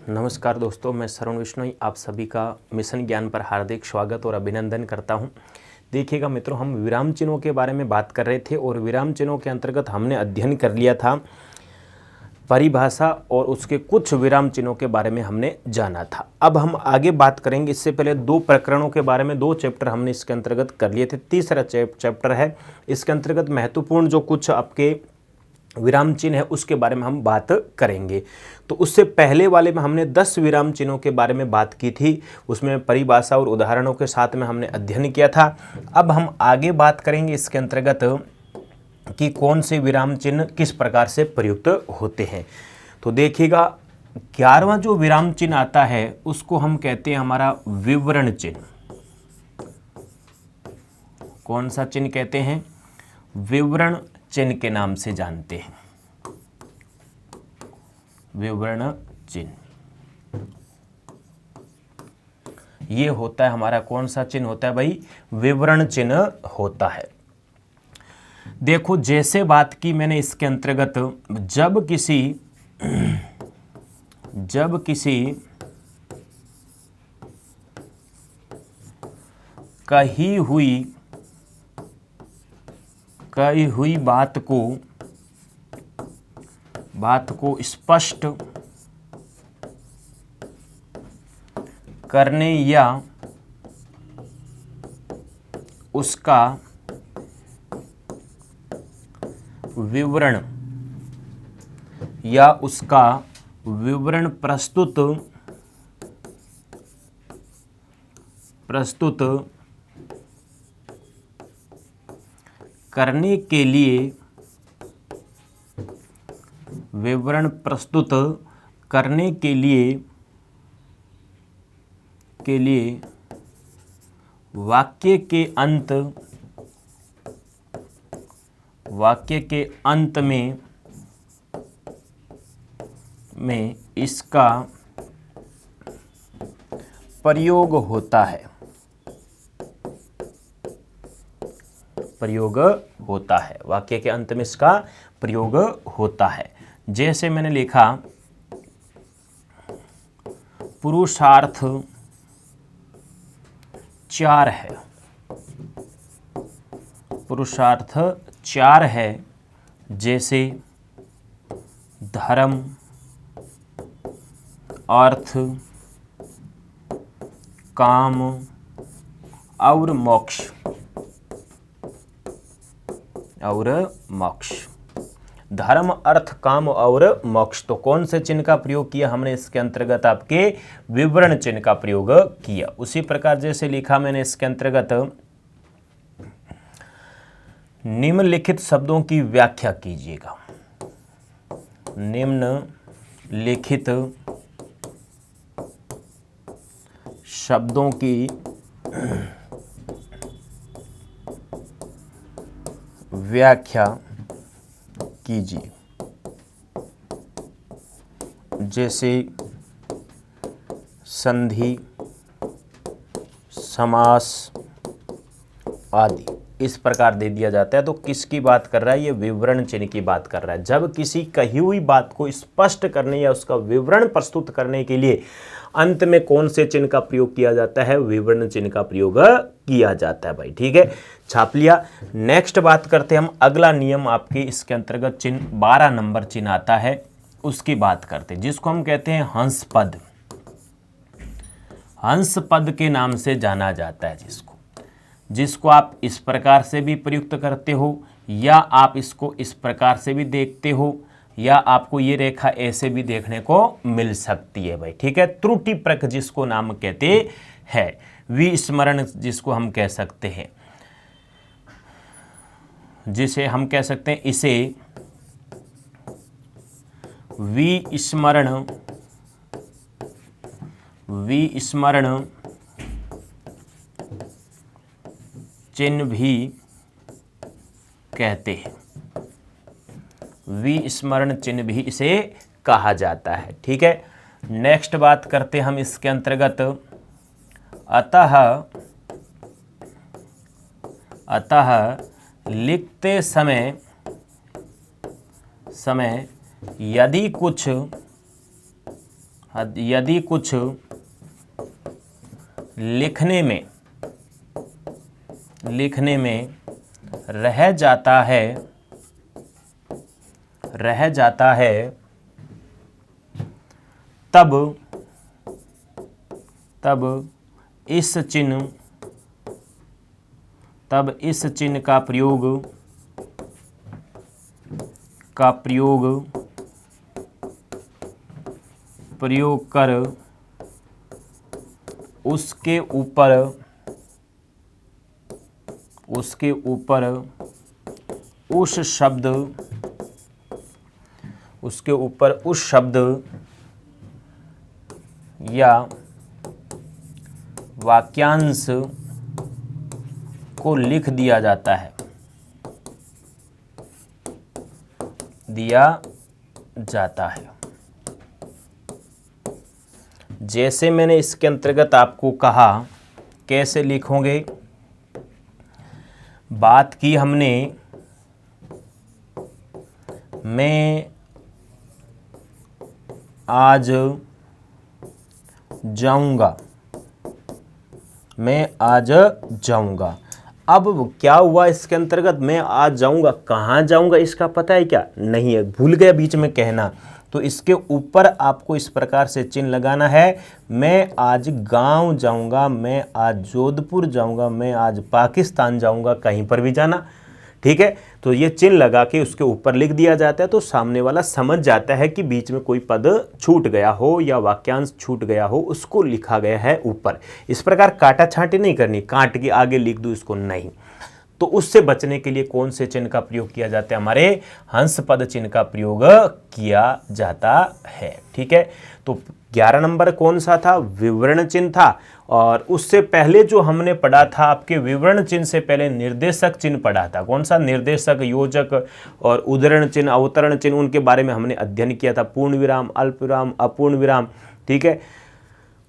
नमस्कार दोस्तों, मैं श्रवण विश्नोई आप सभी का मिशन ज्ञान पर हार्दिक स्वागत और अभिनंदन करता हूं। देखिएगा मित्रों, हम विराम चिन्हों के बारे में बात कर रहे थे और विराम चिन्हों के अंतर्गत हमने अध्ययन कर लिया था परिभाषा और उसके कुछ विराम चिन्हों के बारे में हमने जाना था। अब हम आगे बात करेंगे। इससे पहले दो प्रकरणों के बारे में 2 चैप्टर हमने इसके अंतर्गत कर लिए थे। तीसरा चैप्टर है इसके अंतर्गत महत्वपूर्ण जो कुछ आपके विराम चिन्ह है उसके बारे में हम बात करेंगे। तो उससे पहले वाले में हमने 10 विराम चिन्हों के बारे में बात की थी, उसमें परिभाषा और उदाहरणों के साथ में हमने अध्ययन किया था। अब हम आगे बात करेंगे इसके अंतर्गत कि कौन से विराम चिन्ह किस प्रकार से प्रयुक्त होते हैं। तो देखिएगा, 11वां जो विराम चिन्ह आता है उसको हम कहते हैं हमारा विवरण चिन्ह। कौन सा चिन्ह कहते हैं? विवरण चिन्ह के नाम से जानते हैं, विवरण चिन्ह। ये होता है हमारा कौन सा चिन्ह होता है भाई? विवरण चिन्ह होता है। देखो, जैसे बात की मैंने इसके अंतर्गत, जब किसी कही हुई बात को स्पष्ट करने या उसका विवरण प्रस्तुत करने के लिए वाक्य के अंत में इसका प्रयोग होता है। वाक्य के अंत में इसका प्रयोग होता है। जैसे मैंने लिखा, पुरुषार्थ 4 है। पुरुषार्थ 4 है, जैसे धर्म, अर्थ, काम और मोक्ष। धर्म, अर्थ, काम और मोक्ष। तो कौन से चिन्ह का प्रयोग किया हमने इसके अंतर्गत? आपके विवरण चिन्ह का प्रयोग किया। उसी प्रकार जैसे लिखा मैंने इसके अंतर्गत, निम्नलिखित शब्दों की व्याख्या कीजिएगा। निम्नलिखित शब्दों की व्याख्या कीजिए। जैसे संधि, समास आदि इस प्रकार दे दिया जाता है। तो किसकी बात कर रहा है? ये विवरण चिन्ह की बात कर रहा है। जब किसी कही हुई बात को स्पष्ट करने या उसका विवरण प्रस्तुत करने के लिए अंत में कौन से चिन्ह का प्रयोग किया जाता है? विवरण चिन्ह का प्रयोग किया जाता है भाई। ठीक है, छाप लिया। नेक्स्ट बात करते हैं हम। अगला नियम आपके इसके अंतर्गत चिन्ह 12 नंबर चिन्ह आता है, उसकी बात करते हैं, जिसको हम कहते हैं हंस पद। हंस पद के नाम से जाना जाता है, जिसको आप इस प्रकार से भी प्रयुक्त करते हो या आप इसको इस प्रकार से भी देखते हो या आपको ये रेखा ऐसे भी देखने को मिल सकती है भाई। ठीक है, त्रुटि प्रक जिसको नाम कहते हैं, विस्मरण जिसको हम कह सकते हैं, जिसे हम कह सकते हैं इसे विस्मरण चिन्ह भी कहते हैं। विस्मरण चिन्ह भी इसे कहा जाता है। ठीक है, नेक्स्ट बात करते हैं हम इसके अंतर्गत, अतः लिखते समय यदि कुछ यदि कुछ लिखने में रह जाता है तब इस चिन्ह का प्रयोग कर उसके ऊपर उस शब्द या वाक्यांश को लिख दिया जाता है जैसे मैंने इसके अंतर्गत आपको कहा कैसे लिखोगे। बात की हमने मैं आज जाऊंगा। अब क्या हुआ इसके अंतर्गत, मैं आज जाऊंगा, कहाँ जाऊंगा इसका पता है क्या? नहीं है, भूल गया बीच में कहना। तो इसके ऊपर आपको इस प्रकार से चिन्ह लगाना है। मैं आज गांव जाऊंगा, मैं आज जोधपुर जाऊंगा, मैं आज पाकिस्तान जाऊंगा, कहीं पर भी जाना। ठीक है, तो ये चिन्ह लगा के उसके ऊपर लिख दिया जाता है, तो सामने वाला समझ जाता है कि बीच में कोई पद छूट गया हो या वाक्यांश छूट गया हो, उसको लिखा गया है ऊपर। इस प्रकार काटा छांटी नहीं करनी, काट के आगे लिख दूं इसको, नहीं। तो उससे बचने के लिए कौन से चिन्ह का प्रयोग किया जाता है? हमारे हंस पद चिन्ह का प्रयोग किया जाता है। ठीक है, तो 11 नंबर कौन सा था? विवरण चिन्ह था। और उससे पहले जो हमने पढ़ा था, आपके विवरण चिन्ह से पहले निर्देशक चिन्ह पढ़ा था। कौन सा? निर्देशक, योजक और उद्धरण चिन्ह, अवतरण चिन्ह, उनके बारे में हमने अध्ययन किया था। पूर्ण विराम, अल्प विराम, अपूर्ण विराम, ठीक है,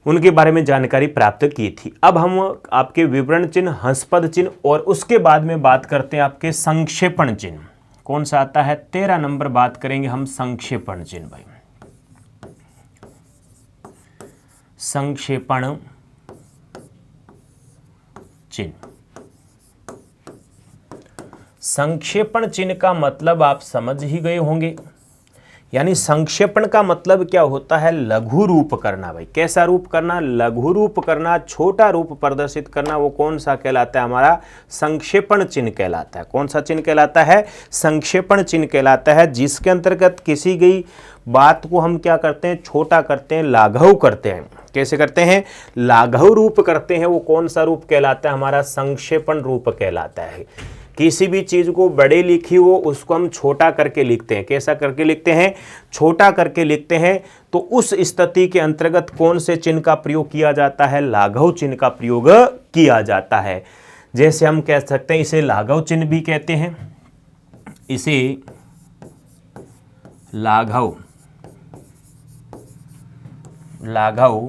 उनके बारे में जानकारी प्राप्त की थी। अब हम आपके विवरण चिन्ह, हंसपद चिन्ह और उसके बाद में बात करते हैं आपके संक्षेपण चिन्ह। कौन सा आता है? 13 नंबर बात करेंगे हम संक्षेपण चिन्ह। भाई संक्षेपण चिन्ह, संक्षेपण चिन्ह का मतलब आप समझ ही गए होंगे। यानी संक्षेपण का मतलब क्या होता है? लघु रूप करना। भाई कैसा रूप करना? लघु रूप करना, छोटा रूप प्रदर्शित करना। वो कौन सा कहलाता है? हमारा संक्षेपण चिन्ह कहलाता है। कौन सा चिन्ह कहलाता है? संक्षेपण चिन्ह कहलाता है, जिसके अंतर्गत किसी गई बात को हम क्या करते हैं? छोटा करते हैं, लाघव करते हैं। कैसे करते हैं? लाघव रूप करते हैं। वो कौन सा रूप कहलाता है? हमारा संक्षेपण रूप कहलाता है। किसी भी चीज को बड़े लिखी हो उसको हम छोटा करके लिखते हैं। कैसा करके लिखते हैं? छोटा करके लिखते हैं। तो उस स्थिति के अंतर्गत कौन से चिन्ह का प्रयोग किया जाता है? लाघव चिन्ह का प्रयोग किया जाता है। जैसे हम कह सकते हैं, इसे लाघव चिन्ह भी कहते हैं। इसे लाघव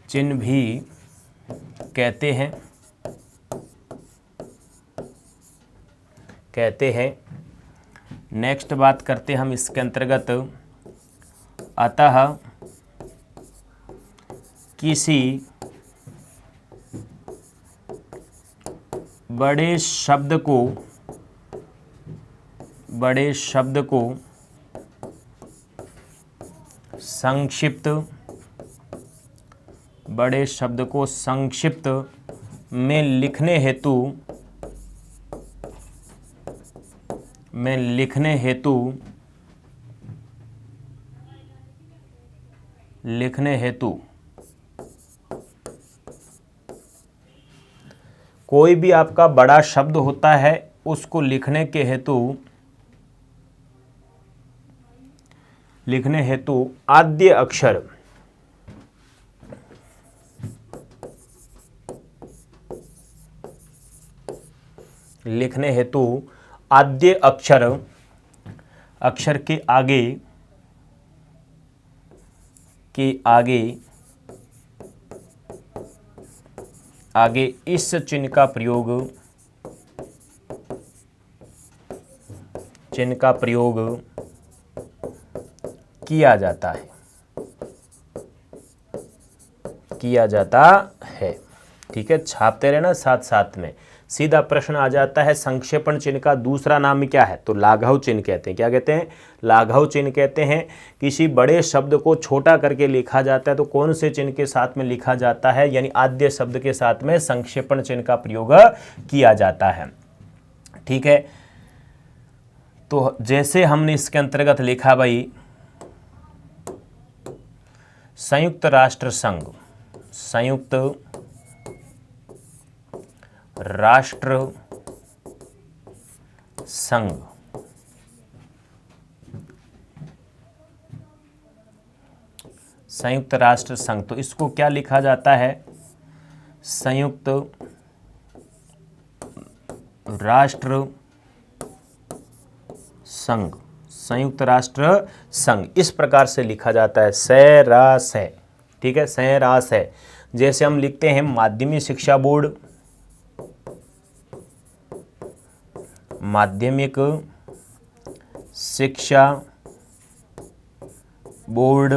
चिन्ह भी कहते हैं। नेक्स्ट बात करते हैं हम इसके अंतर्गत, अतः किसी बड़े शब्द को संक्षिप्त में लिखने हेतु कोई भी आपका बड़ा शब्द होता है, उसको लिखने हेतु आद्य अक्षर आद्य अक्षर के आगे इस चिन्ह का प्रयोग किया जाता है, किया जाता है। ठीक है, छापते रहना साथ साथ में। सीधा प्रश्न आ जाता है, संक्षेपण चिन्ह का दूसरा नाम क्या है? तो लाघव चिन्ह कहते हैं। क्या कहते हैं? लाघव चिन्ह कहते हैं। किसी बड़े शब्द को छोटा करके लिखा जाता है तो कौन से चिन्ह के साथ में लिखा जाता है? यानी आद्य शब्द के साथ में संक्षेपण चिन्ह का प्रयोग किया जाता है। ठीक है, तो जैसे हमने इसके अंतर्गत लिखा भाई, संयुक्त राष्ट्र संघ, संयुक्त राष्ट्र संघ, संयुक्त राष्ट्र संघ, तो इसको क्या लिखा जाता है? संयुक्त राष्ट्र संघ, संयुक्त राष्ट्र संघ, इस प्रकार से लिखा जाता है, सैरास है। ठीक है, सैरास है। जैसे हम लिखते हैं माध्यमिक शिक्षा बोर्ड, माध्यमिक शिक्षा बोर्ड,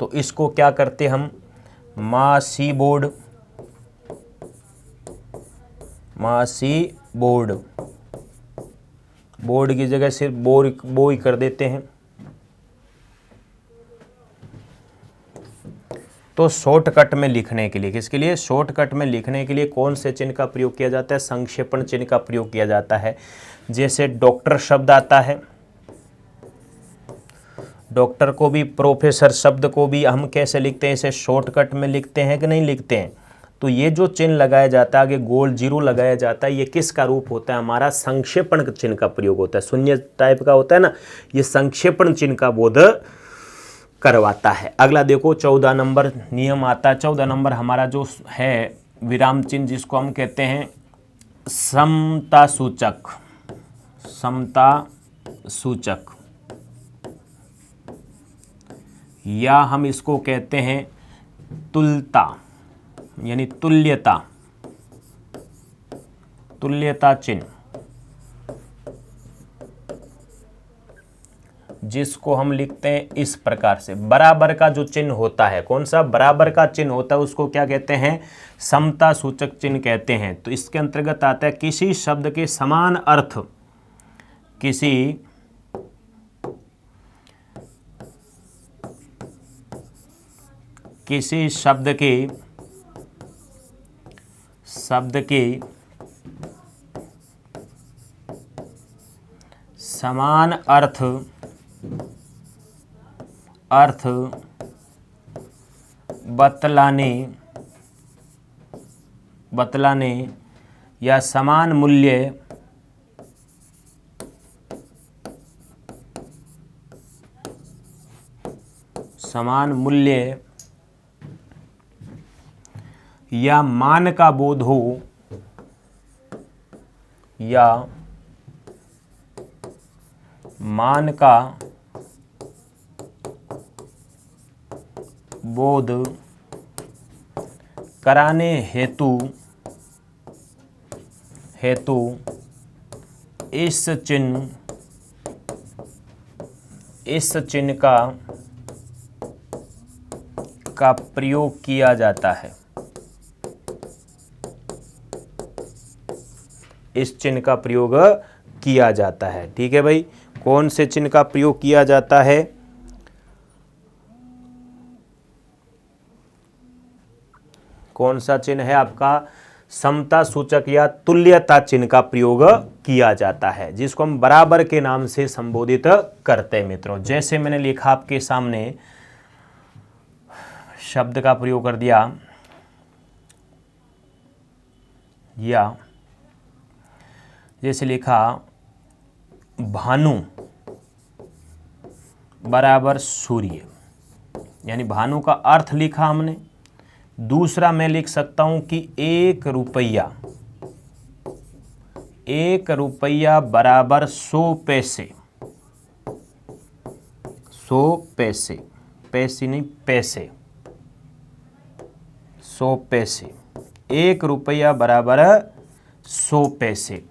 तो इसको क्या करते हम? मासी बोर्ड, मासी बोर्ड, बोर्ड की जगह सिर्फ बो ही कर देते हैं। तो शॉर्टकट में लिखने के लिए, किसके लिए? शॉर्टकट में लिखने के लिए कौन से चिन्ह का प्रयोग किया जाता है? संक्षेपण चिन्ह का प्रयोग किया जाता है। जैसे डॉक्टर शब्द आता है, डॉक्टर को भी, प्रोफेसर शब्द को भी हम कैसे लिखते हैं? इसे शॉर्टकट में लिखते हैं कि नहीं लिखते हैं? तो ये जो चिन्ह लगाया जाता है, आगे गोल जीरो लगाया जाता है, ये किसका रूप होता है? हमारा संक्षेपण चिन्ह का प्रयोग होता है। शून्य टाइप का होता है ना, ये संक्षेपण चिन्ह का बोध करवाता है। अगला देखो, 14 नंबर नियम आता है। 14 नंबर हमारा जो है विराम चिन्ह, जिसको हम कहते हैं समता सूचक, समता सूचक, या हम इसको कहते हैं तुल्यता, यानी तुल्यता, तुल्यता चिन्ह, जिसको हम लिखते हैं इस प्रकार से। बराबर का जो चिन्ह होता है, कौन सा? बराबर का चिन्ह होता है, उसको क्या कहते हैं? समता सूचक चिन्ह कहते हैं। तो इसके अंतर्गत आता है किसी शब्द के समान अर्थ, किसी शब्द के समान अर्थ बतलाने या समान मूल्य या मान का बोध हो, या मान का बोध कराने हेतु इस चिन्ह का प्रयोग किया जाता है। इस चिन्ह का प्रयोग किया जाता है। ठीक है भाई, कौन से चिन्ह का प्रयोग किया जाता है? कौन सा चिन्ह है आपका? समता सूचक या तुल्यता चिन्ह का प्रयोग किया जाता है, जिसको हम बराबर के नाम से संबोधित करते हैं मित्रों। जैसे मैंने लिखा आपके सामने, शब्द का प्रयोग कर दिया, या जैसे लिखा भानु बराबर सूर्य, यानी भानु का अर्थ लिखा हमने। दूसरा मैं लिख सकता हूं कि 1 रुपया बराबर 100 पैसे, 100 पैसे, पैसे नहीं पैसे, 100 पैसे, 1 रुपया बराबर 100 पैसे।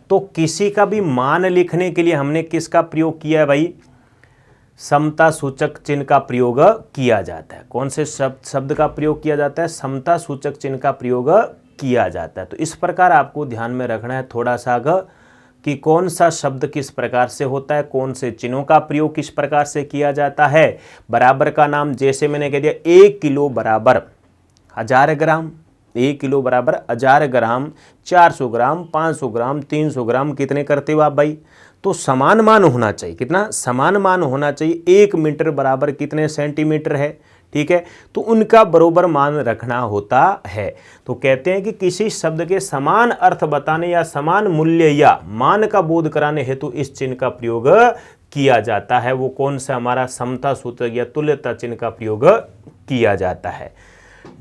तो किसी का भी मान लिखने के लिए हमने किसका प्रयोग किया है भाई, समता सूचक चिन्ह का प्रयोग किया जाता है। कौन से शब्द का प्रयोग किया जाता है, समता सूचक चिन्ह का प्रयोग किया जाता है। तो इस प्रकार आपको ध्यान में रखना है थोड़ा सा कि कौन सा शब्द किस प्रकार से होता है, कौन से चिन्हों का प्रयोग किस प्रकार से किया जाता है। बराबर का नाम जैसे मैंने कह दिया 1 किलो बराबर 1000 ग्राम, 1 किलो बराबर 1000 ग्राम, 400 ग्राम, 500 ग्राम, 300 ग्राम, कितने करते हो आप भाई, तो समान मान होना चाहिए। कितना समान मान होना चाहिए। 1 मीटर बराबर कितने सेंटीमीटर है, ठीक है, तो उनका बरोबर मान रखना होता है। तो कहते हैं कि किसी शब्द के समान अर्थ बताने या समान मूल्य या मान का बोध कराने हेतु इस चिन्ह का प्रयोग किया जाता है। वो कौन सा, हमारा समता सूचक या तुल्यता चिन्ह का प्रयोग किया जाता है।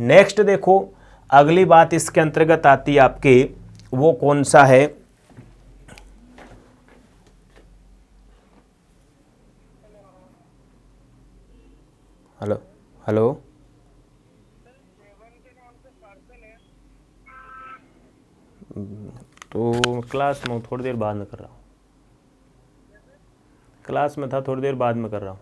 नेक्स्ट देखो, अगली बात इसके अंतर्गत आती है आपके, वो कौन सा है, हेलो हेलो, तो क्लास में थोड़ी देर बाद में कर रहा हूँ, क्लास में था, थोड़ी देर बाद में कर रहा हूँ।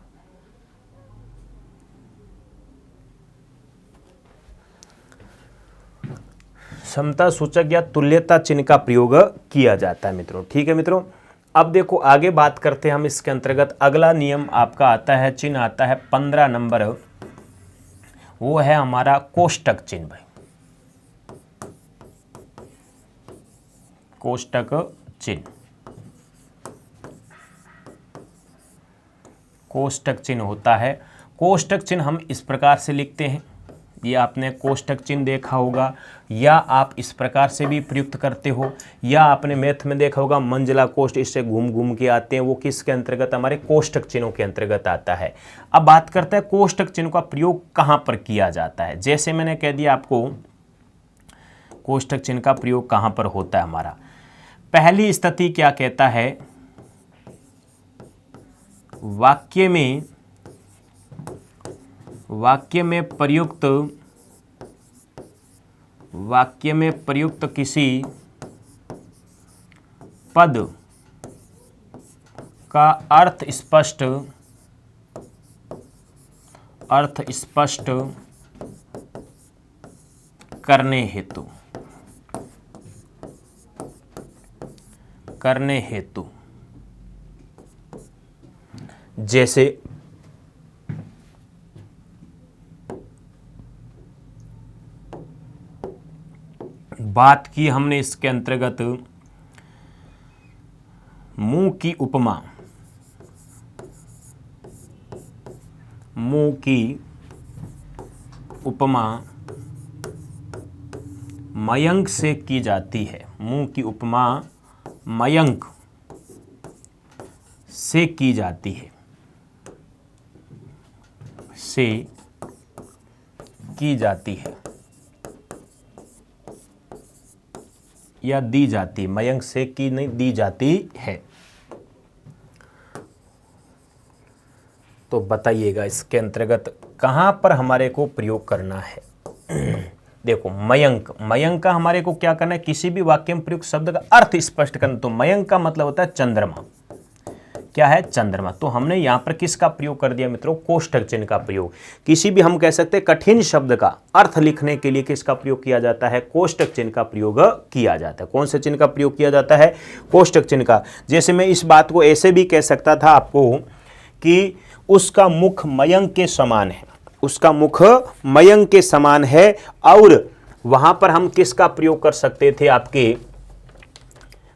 समता सूचक या तुल्यता चिन्ह का प्रयोग किया जाता है मित्रों, ठीक है मित्रों। अब देखो आगे बात करते हैं हम इसके अंतर्गत। अगला नियम आपका आता है, चिन्ह आता है 15 नंबर, वो है हमारा कोष्टक चिन्ह भाई, कोष्टक चिन्ह। कोष्टक चिन्ह होता है, कोष्टक चिन्ह हम इस प्रकार से लिखते हैं, ये आपने कोष्टक चिन्ह देखा होगा, या आप इस प्रकार से भी प्रयुक्त करते हो, या आपने मैथ में देखा होगा मंजिला कोष्ट, इससे घूम घूम के आते हैं, वो किसके अंतर्गत, हमारे कोष्टक चिन्हों के अंतर्गत आता है। अब बात करते हैं कोष्टक चिन्ह का प्रयोग कहाँ पर किया जाता है। जैसे मैंने कह दिया आपको, कोष्टक चिन्ह का प्रयोग कहाँ पर होता है हमारा। पहली स्थिति क्या कहता है, वाक्य में प्रयुक्त किसी पद का अर्थ स्पष्ट करने हेतु जैसे बात की हमने इसके अंतर्गत मुंह की उपमा मयंक से की जाती है। मुंह की उपमा मयंक से की जाती है, या दी जाती, मयंक से की नहीं, दी जाती है। तो बताइएगा इसके अंतर्गत कहां पर हमारे को प्रयोग करना है। देखो मयंक का हमारे को क्या करना है, किसी भी वाक्य में प्रयुक्त शब्द का अर्थ स्पष्ट करना। तो मयंक का मतलब होता है चंद्रमा, क्या है, चंद्रमा। तो हमने यहां पर किसका प्रयोग कर दिया मित्रों, कोष्टक चिन्ह का प्रयोग। किसी भी हम कह सकते हैं कठिन शब्द का अर्थ लिखने के लिए किसका प्रयोग किया जाता है, कोष्टक चिन्ह का प्रयोग किया जाता है। कौन से चिन्ह का प्रयोग किया जाता है, कोष्टक चिन्ह का। जैसे मैं इस बात को ऐसे भी कह सकता था आपको कि उसका मुख मयंक के समान है, उसका मुख मयंक के समान है। और वहां पर हम किसका प्रयोग कर सकते थे, आपके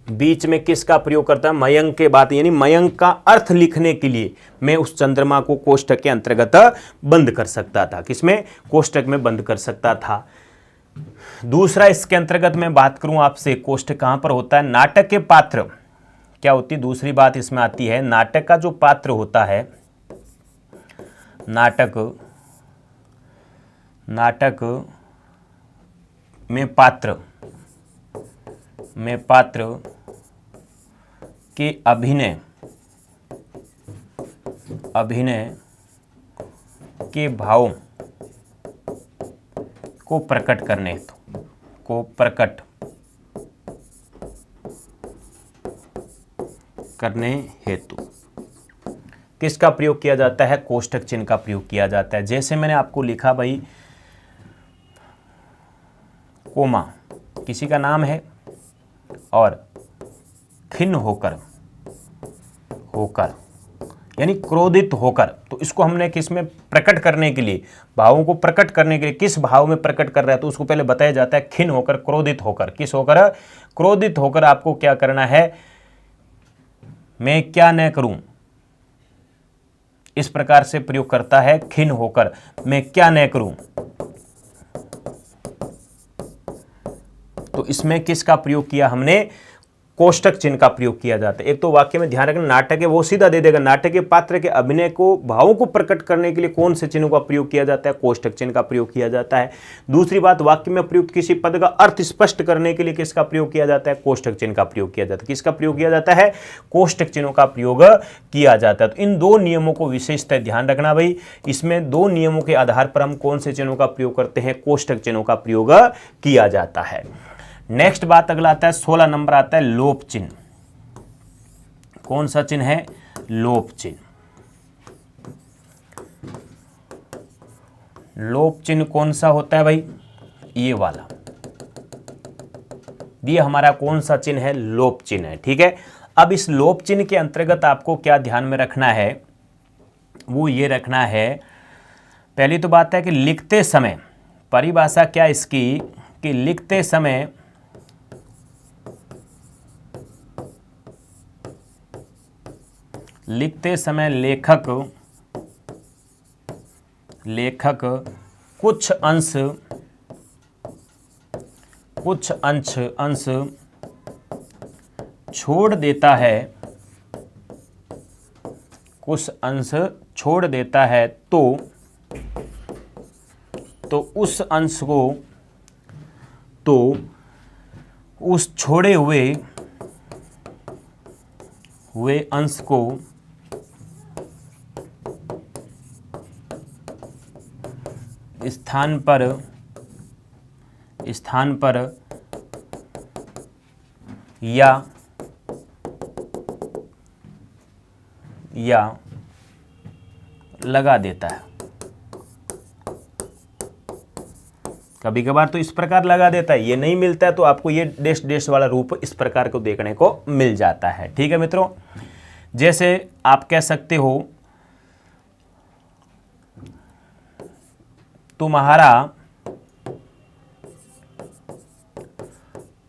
बीच में किसका प्रयोग करता है, मयंक के बात, यानी मयंक का अर्थ लिखने के लिए मैं उस चंद्रमा को कोष्टक के अंतर्गत बंद कर सकता था। किसमें, कोष्टक में बंद कर सकता था। दूसरा इसके अंतर्गत मैं बात करूं आपसे, कोष्टक कहां पर होता है, नाटक के पात्र क्या होती है। दूसरी बात इसमें आती है, नाटक का जो पात्र होता है, नाटक में पात्र के अभिनय के भावों को प्रकट करने हेतु किसका प्रयोग किया जाता है? कोष्ठक चिन्ह का प्रयोग किया जाता है। जैसे मैंने आपको लिखा भाई कोमा, किसी का नाम है और खिन्न होकर, होकर यानी क्रोधित होकर, तो इसको हमने किस में प्रकट करने के लिए, भावों को प्रकट करने के लिए किस भाव में प्रकट कर रहा है तो उसको पहले बताया जाता है खिन्न होकर, क्रोधित होकर। किस होकर? क्रोधित होकर आपको क्या करना है? मैं क्या न करूं, इस प्रकार से प्रयोग करता है। खिन्न होकर मैं क्या न करूं, तो इसमें किसका प्रयोग किया हमने? कोष्ठक चिन्ह का प्रयोग किया जाता है। एक तो वाक्य में ध्यान रखना, नाटक है वो सीधा दे देगा, नाटक के पात्र के अभिनय को, भावों को प्रकट करने के लिए कौन से चिन्हों का प्रयोग किया जाता है? कोष्ठक चिन्ह का प्रयोग किया जाता है। दूसरी बात, वाक्य में प्रयुक्त किसी पद का अर्थ स्पष्ट करने के लिए किसका प्रयोग किया जाता है? कोष्ठक चिन्ह का प्रयोग किया जाता है। किसका प्रयोग किया जाता है? कोष्ठक चिन्हों का प्रयोग किया जाता है। तो इन दो नियमों को विशेषतः ध्यान रखना भाई। इसमें दो नियमों के आधार पर हम कौन से चिन्हों का प्रयोग करते हैं? कोष्ठक चिन्हों का प्रयोग किया जाता है। नेक्स्ट बात अगला आता है, 16 नंबर आता है लोप चिन्ह। कौन सा चिन्ह है? लोप चिन्ह। लोप चिन्ह कौन सा होता है भाई? ये वाला, ये हमारा कौन सा चिन्ह है? लोप चिन्ह है। ठीक है, अब इस लोप चिन्ह के अंतर्गत आपको क्या ध्यान में रखना है? वो ये रखना है, पहली तो बात है कि लिखते समय, परिभाषा क्या इसकी कि लिखते समय लेखक कुछ अंश छोड़ देता है, कुछ अंश छोड़ देता है तो उस अंश को, तो उस छोड़े हुए अंश को स्थान पर या लगा देता है। कभी कभार तो इस प्रकार लगा देता है, ये नहीं मिलता है तो आपको ये डैश डैश वाला रूप इस प्रकार को देखने को मिल जाता है। ठीक है मित्रों, जैसे आप कह सकते हो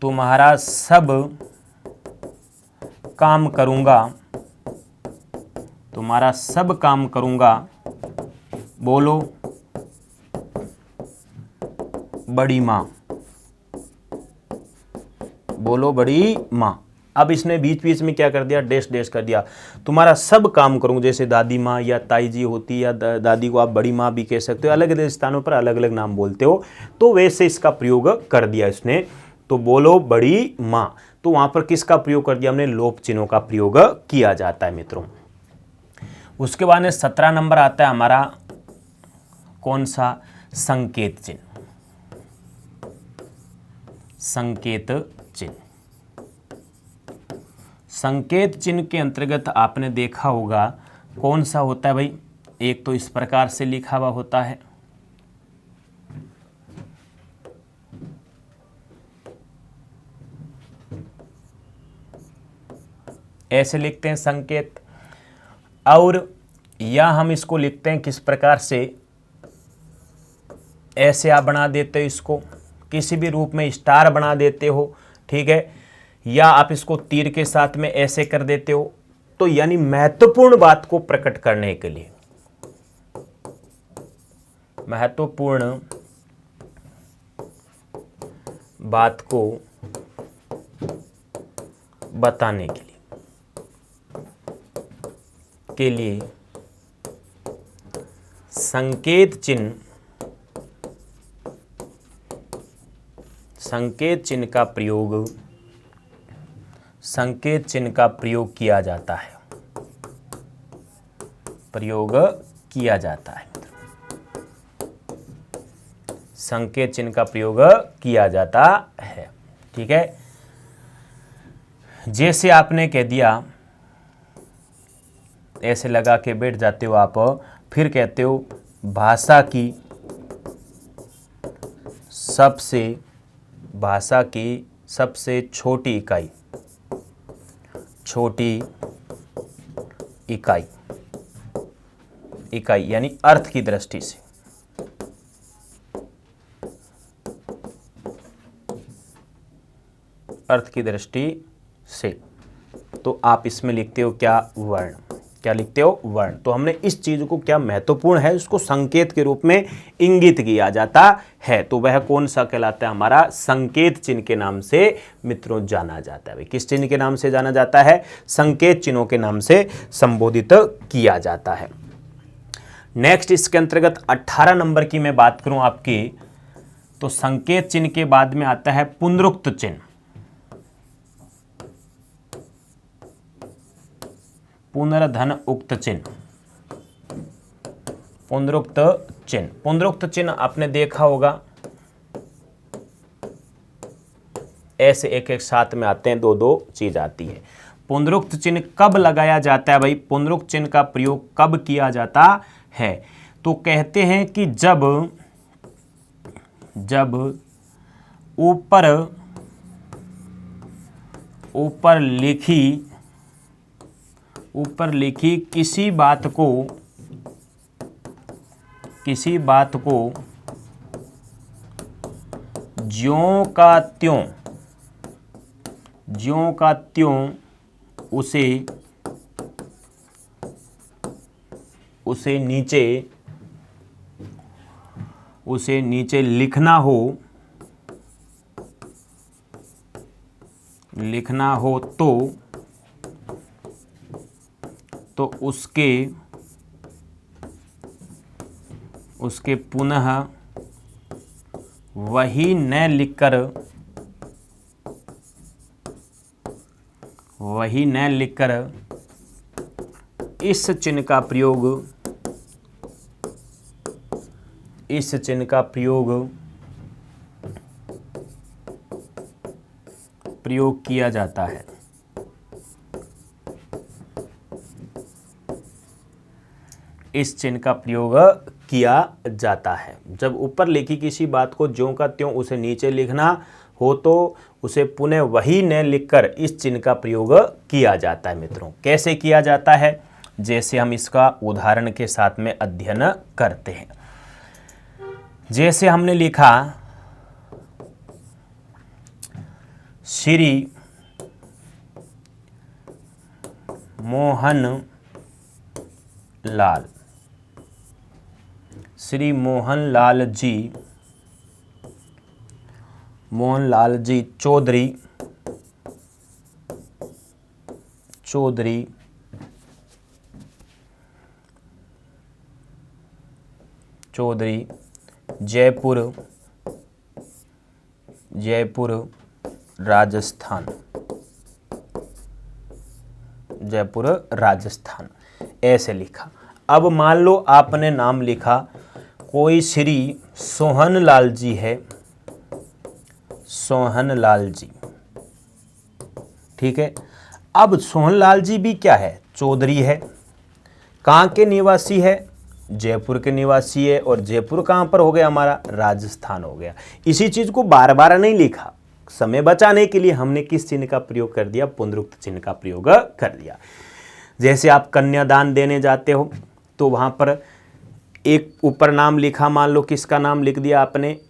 तुम्हारा सब काम करूंगा, तुम्हारा सब काम करूंगा, बोलो बड़ी माँ, बोलो बड़ी माँ। अब इसने बीच बीच में क्या कर दिया? डैश डैश कर दिया। तुम्हारा सब काम करूंगा, जैसे दादी माँ या ताई जी होती या दादी को आप बड़ी माँ भी कह सकते हो, अलग अलग स्थानों पर अलग अलग नाम बोलते हो, तो वैसे इसका प्रयोग कर दिया इसने। तो बोलो बड़ी माँ, तो वहां पर किसका प्रयोग कर दिया हमने? लोप चिन्हों का प्रयोग किया जाता है मित्रों। उसके बाद में 17 नंबर आता है हमारा कौन सा? संकेत चिन्ह। संकेत चिन्ह, संकेत चिन्ह के अंतर्गत आपने देखा होगा कौन सा होता है भाई? एक तो इस प्रकार से लिखा हुआ होता है, ऐसे लिखते हैं संकेत, और या हम इसको लिखते हैं किस प्रकार से? ऐसे आप बना देते हो इसको, किसी भी रूप में स्टार बना देते हो। ठीक है, या आप इसको तीर के साथ में ऐसे कर देते हो। तो यानी महत्वपूर्ण बात को प्रकट करने के लिए, महत्वपूर्ण बात को बताने के लिए संकेत चिन्ह का प्रयोग किया जाता है, संकेत चिन्ह का प्रयोग किया जाता है। ठीक है, जैसे आपने कह दिया ऐसे लगा के बैठ जाते हो आप। फिर कहते हो भाषा की सबसे छोटी इकाई यानी अर्थ की दृष्टि से। तो आप इसमें लिखते हो क्या? वर्ण। क्या लिखते हो? वर्ण। तो हमने इस चीज को, क्या महत्वपूर्ण है, उसको संकेत के रूप में इंगित किया जाता है। तो वह कौन सा कहलाता है? हमारा संकेत चिन्ह के नाम से मित्रों जाना जाता है। भाई किस चिन्ह के नाम से जाना जाता है? संकेत चिन्हों के नाम से संबोधित किया जाता है। नेक्स्ट इसके अंतर्गत 18 नंबर की मैं बात करूं आपकी, तो संकेत चिन्ह के बाद में आता है पुनरुक्त चिन्ह। पुनर्धन उक्त चिन्ह। पुनरुक्त चिन्ह आपने देखा होगा, ऐसे एक एक साथ में आते हैं, दो दो चीज आती है। पुनरुक्त चिन्ह कब लगाया जाता है भाई? पुनरुक्त चिन्ह का प्रयोग कब किया जाता है? तो कहते हैं कि जब ऊपर लिखी किसी बात को ज्यों का त्यों उसे नीचे लिखना हो तो उसके पुनः वही न लिखकर इस चिन्ह का प्रयोग किया जाता है। इस चिन्ह का प्रयोग किया जाता है। जब ऊपर लिखी किसी बात को ज्यों का त्यों उसे नीचे लिखना हो तो उसे पुनः वही न लिखकर इस चिन्ह का प्रयोग किया जाता है। मित्रों कैसे किया जाता है, जैसे हम इसका उदाहरण के साथ में अध्ययन करते हैं। जैसे हमने लिखा श्री मोहन लाल जी चौधरी जयपुर राजस्थान, ऐसे लिखा। अब मान लो आपने नाम लिखा कोई श्री सोहन लाल जी है, ठीक है। अब सोहन लाल जी भी क्या है? चौधरी है। कहाँ के निवासी है? जयपुर के निवासी है। और जयपुर कहाँ पर हो गया हमारा? राजस्थान हो गया। इसी चीज को बार बार नहीं लिखा, समय बचाने के लिए हमने किस चिन्ह का प्रयोग कर दिया? पुनरुक्त चिन्ह का प्रयोग कर दिया। जैसे आप कन्यादान देने जाते हो तो वहां पर एक ऊपर नाम लिखा, मान लो किसका नाम लिख दिया आपने?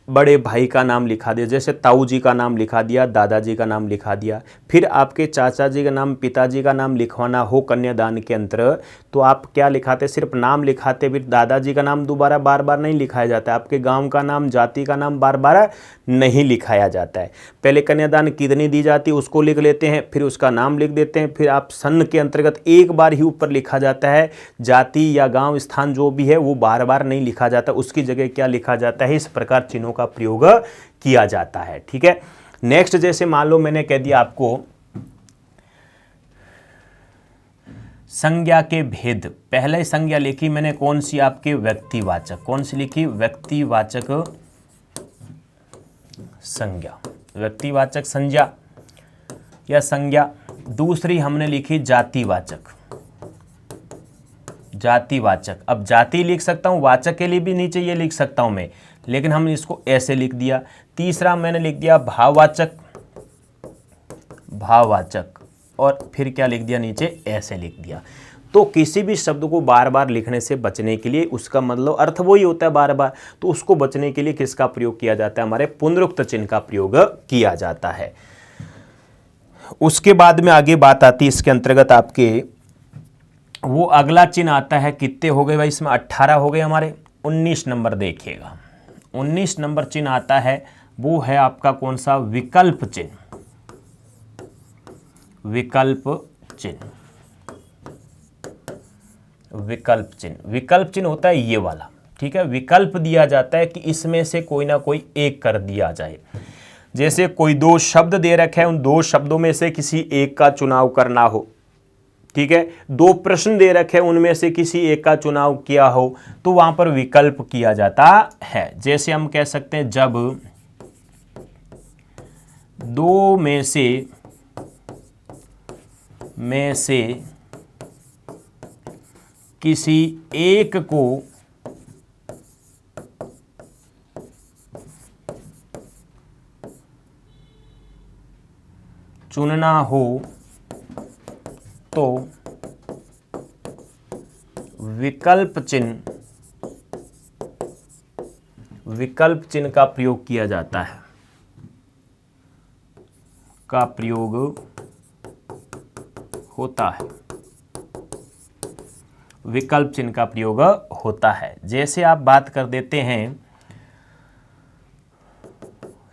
बड़े भाई का नाम लिखा दिया, जैसे ताऊ जी का नाम लिखा दिया, दादाजी का नाम लिखा दिया। फिर आपके चाचा जी का नाम, पिताजी का नाम लिखवाना हो कन्यादान के अंतर, तो आप क्या लिखाते? सिर्फ नाम लिखाते। फिर दादाजी का नाम दोबारा बार बार नहीं लिखाया जाता है। आपके गांव का नाम, जाति का नाम बार बार नहीं लिखाया जाता है। पहले कन्यादान कितनी दी जाती है उसको लिख लेते हैं, फिर उसका नाम लिख देते हैं। फिर आप सन के अंतर्गत एक बार ही ऊपर लिखा जाता है। जाति या गाँव स्थान जो भी है वो बार बार नहीं लिखा जाता, उसकी जगह क्या लिखा जाता है? इस प्रकार चिन्हों का प्रयोग किया जाता है। ठीक है। नेक्स्ट, जैसे मान लो मैंने कह दिया आपको संज्ञा के भेद। पहले संज्ञा लिखी मैंने कौन सी? आपके व्यक्तिवाचक। कौन सी लिखी? व्यक्तिवाचक संज्ञा, व्यक्तिवाचक संज्ञा या संज्ञा। दूसरी हमने लिखी जातिवाचक, जातिवाचक। अब जाति लिख सकता हूँ, वाचक के लिए भी नीचे ये लिख सकता हूँ मैं, लेकिन हमने इसको ऐसे लिख दिया। तीसरा मैंने लिख दिया भाववाचक, भाववाचक, और फिर क्या लिख दिया नीचे, ऐसे लिख दिया। तो किसी भी शब्द को बार बार लिखने से बचने के लिए, उसका मतलब अर्थ वही होता है बार बार, तो उसको बचने के लिए किसका प्रयोग किया जाता है, हमारे पुनरुक्त चिन्ह का प्रयोग किया जाता है। उसके बाद में आगे बात आती है इसके अंतर्गत आपके, वो अगला चिन्ह आता है, कितने हो गए भाई इसमें, 18 हो गए हमारे। 19 नंबर देखिएगा, 19 नंबर चिन्ह आता है, वो है आपका कौन सा, विकल्प चिन्ह। विकल्प चिन्ह, विकल्प चिन्ह, विकल्प चिन्ह होता है ये वाला, ठीक है। विकल्प दिया जाता है कि इसमें से कोई ना कोई एक कर दिया जाए। जैसे कोई दो शब्द दे रखे हैं, उन दो शब्दों में से किसी एक का चुनाव करना हो, ठीक है। दो प्रश्न दे रखे हैं, उनमें से किसी एक का चुनाव किया हो, तो वहां पर विकल्प किया जाता है। जैसे हम कह सकते हैं, जब दो में से किसी एक को चुनना हो तो विकल्प चिन्ह का प्रयोग किया जाता है, का प्रयोग होता है, विकल्प चिन्ह का प्रयोग होता है। जैसे आप बात कर देते हैं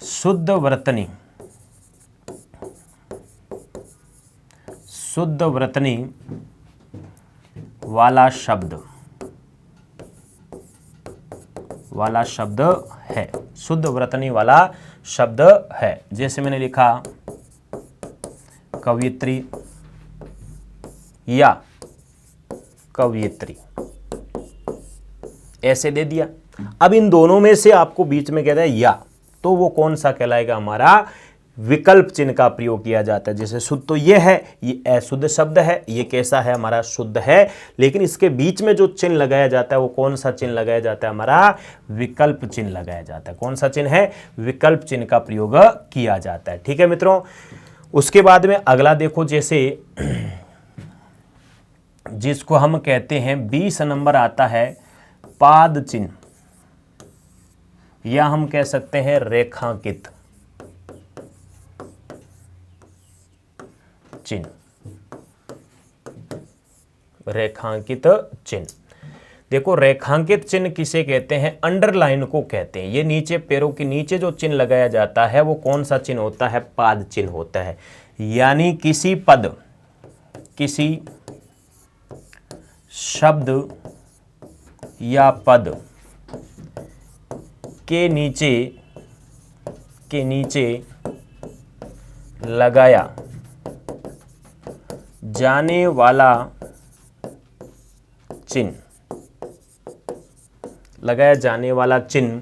शुद्ध वर्तनी, शुद्ध वर्तनी वाला शब्द है, शुद्ध वर्तनी वाला शब्द है। जैसे मैंने लिखा कवयित्री या कवयित्री, ऐसे दे दिया। अब इन दोनों में से आपको बीच में कहता है या, तो वो कौन सा कहलाएगा, हमारा विकल्प चिन्ह का प्रयोग किया जाता है। जैसे शुद्ध तो ये है, ये अशुद्ध शब्द है, ये कैसा है, हमारा शुद्ध है, लेकिन इसके बीच में जो चिन्ह लगाया जाता है वो कौन सा चिन्ह लगाया जाता है, हमारा विकल्प चिन्ह लगाया जाता है। कौन सा चिन्ह है, विकल्प चिन्ह का प्रयोग किया जाता है, ठीक है मित्रों। उसके बाद में अगला देखो, जैसे जिसको हम कहते हैं 20 नंबर आता है पाद चिन्ह, या हम कह सकते हैं रेखांकित चिन्ह, रेखांकित चिन्ह। देखो रेखांकित चिन्ह किसे कहते हैं, अंडरलाइन को कहते हैं। ये नीचे पैरों के नीचे जो चिन्ह लगाया जाता है वो कौन सा चिन्ह होता है, पाद चिन्ह होता है। यानी किसी पद, किसी शब्द या पद के नीचे लगाया जाने वाला चिन्ह, लगाया जाने वाला चिन्ह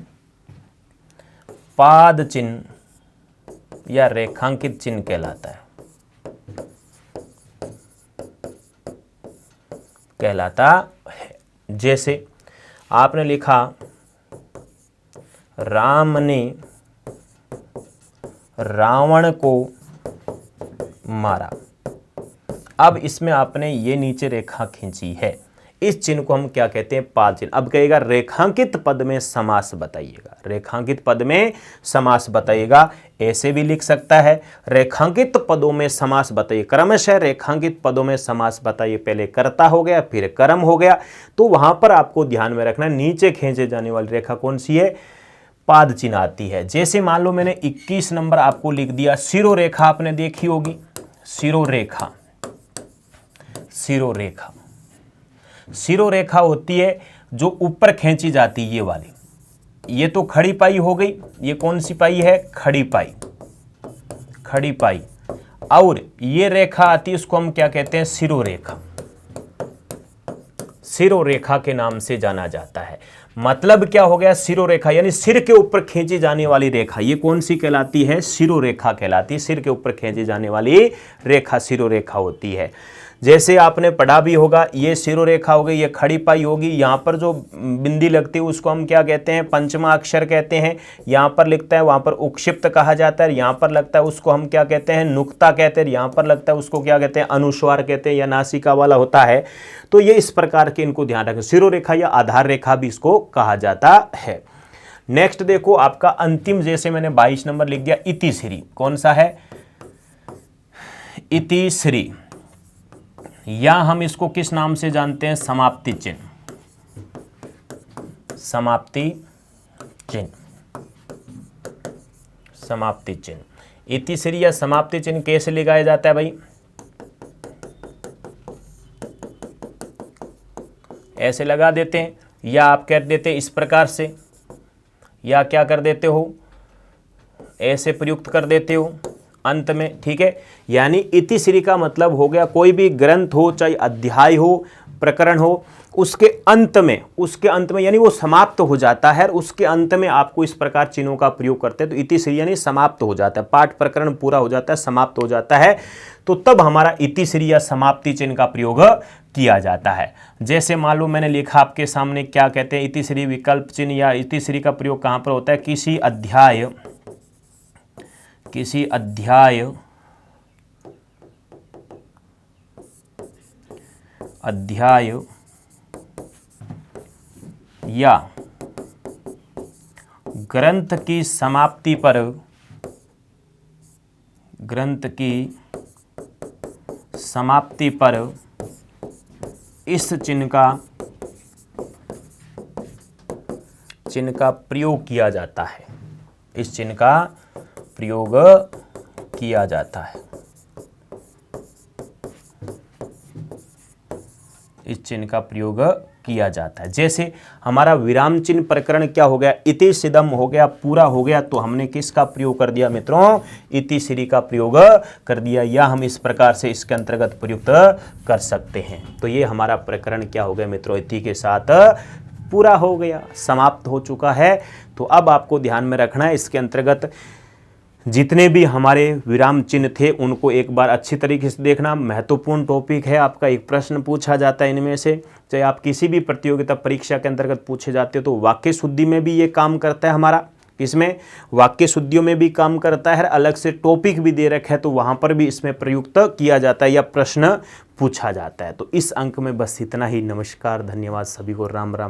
पाद चिन्ह या रेखांकित चिन्ह कहलाता है, कहलाता है। जैसे आपने लिखा राम ने रावण को मारा। अब इसमें आपने ये नीचे रेखा खींची है, इस चिन्ह को हम क्या कहते हैं, पाद चिन्ह। अब कहेगा रेखांकित पद में समास बताइएगा, रेखांकित पद में समास बताइएगा, ऐसे भी लिख सकता है रेखांकित पदों में समास बताइए, क्रमशः रेखांकित पदों में समास बताइए। पहले कर्ता हो गया, फिर कर्म हो गया, तो वहां पर आपको ध्यान में रखना नीचे खींचे जाने वाली रेखा कौन सी है, पाद चिन्ह आती है। जैसे मान लो मैंने 21 नंबर आपको लिख दिया शिरोरेखा, आपने देखी होगी शिरोरेखा। शिरोरेखा, शिरोरेखा होती है जो ऊपर खींची जाती है, ये वाली। ये तो खड़ी पाई हो गई, ये कौन सी पाई है, खड़ी पाई, खड़ी पाई। और ये रेखा आती है, इसको हम क्या कहते हैं, शिरोरेखा। शिरोरेखा के नाम से जाना जाता है। मतलब क्या हो गया, शिरोरेखा यानी सिर के ऊपर खींची जाने वाली रेखा, ये कौन सी कहलाती है, शिरोरेखा कहलाती है। सिर के ऊपर खींची जाने वाली रेखा शिरोरेखा होती है। जैसे आपने पढ़ा भी होगा, ये शिरोरेखा हो गई, ये खड़ी पाई होगी, यहाँ पर जो बिंदी लगती है उसको हम क्या कहते हैं, पंचमा अक्षर कहते हैं। यहाँ पर लिखता है वहाँ पर उक्षिप्त कहा जाता है, यहाँ पर लगता है उसको हम क्या कहते हैं, नुक्ता कहते हैं, यहाँ पर लगता है उसको क्या कहते हैं, अनुस्वार कहते हैं या नासिका वाला होता है। तो ये इस प्रकार के इनको ध्यान रखें, शिरोरेखा या आधार रेखा भी इसको कहा जाता है। नेक्स्ट देखो आपका अंतिम, जैसे मैंने 22 नंबर लिख दिया इतिश्री, कौन सा है, इतिश्री, या हम इसको किस नाम से जानते हैं, समाप्ति चिन्ह, समाप्ति चिन्ह, समाप्ति चिन्ह। इतिश्री या समाप्ति चिन्ह कैसे लगाया जाता है भाई, ऐसे लगा देते हैं, या आप कह देते हैं इस प्रकार से, या क्या कर देते हो, ऐसे प्रयुक्त कर देते हो अंत में, ठीक है। यानी इतिश्री का मतलब हो गया कोई भी ग्रंथ हो, चाहे अध्याय हो, प्रकरण हो, उसके अंत में यानी वो समाप्त हो जाता है, उसके अंत में आपको इस प्रकार चिन्हों का प्रयोग करते हैं। तो इतिश्री यानी समाप्त हो जाता है, पाठ प्रकरण पूरा हो जाता है, समाप्त हो जाता है, तो तब हमारा इतिश्री या समाप्ति चिन्ह का प्रयोग किया जाता है। जैसे मान लो मैंने लिखा आपके सामने, क्या कहते हैं, इतिश्री विकल्प चिन्ह या इतिश्री का प्रयोग कहाँ पर होता है, किसी अध्याय या ग्रंथ की समाप्ति पर इस चिन्ह का प्रयोग किया जाता है, इस चिन्ह का प्रयोग किया जाता है, इस चिन्ह का प्रयोग किया जाता है। जैसे हमारा विराम चिन्ह प्रकरण क्या हो गया, इति सिदम हो गया, पूरा हो गया, तो हमने किसका प्रयोग कर दिया मित्रों, इतिश्री का प्रयोग कर दिया, या हम इस प्रकार से इसके अंतर्गत प्रयुक्त कर सकते हैं। तो ये हमारा प्रकरण क्या हो गया मित्रों, इति के साथ पूरा हो गया, समाप्त हो चुका है। तो अब आपको ध्यान में रखना है, इसके अंतर्गत जितने भी हमारे विराम चिन्ह थे उनको एक बार अच्छी तरीके से देखना, महत्वपूर्ण टॉपिक है, आपका एक प्रश्न पूछा जाता है इनमें से, चाहे आप किसी भी प्रतियोगिता परीक्षा के अंतर्गत पूछे जाते हो। तो वाक्य शुद्धि में भी ये काम करता है हमारा, इसमें वाक्य शुद्धियों में भी काम करता है, अलग से टॉपिक भी दे रखा है तो वहाँ पर भी इसमें प्रयुक्त किया जाता है या प्रश्न पूछा जाता है। तो इस अंक में बस इतना ही। नमस्कार, धन्यवाद सभी को, राम राम।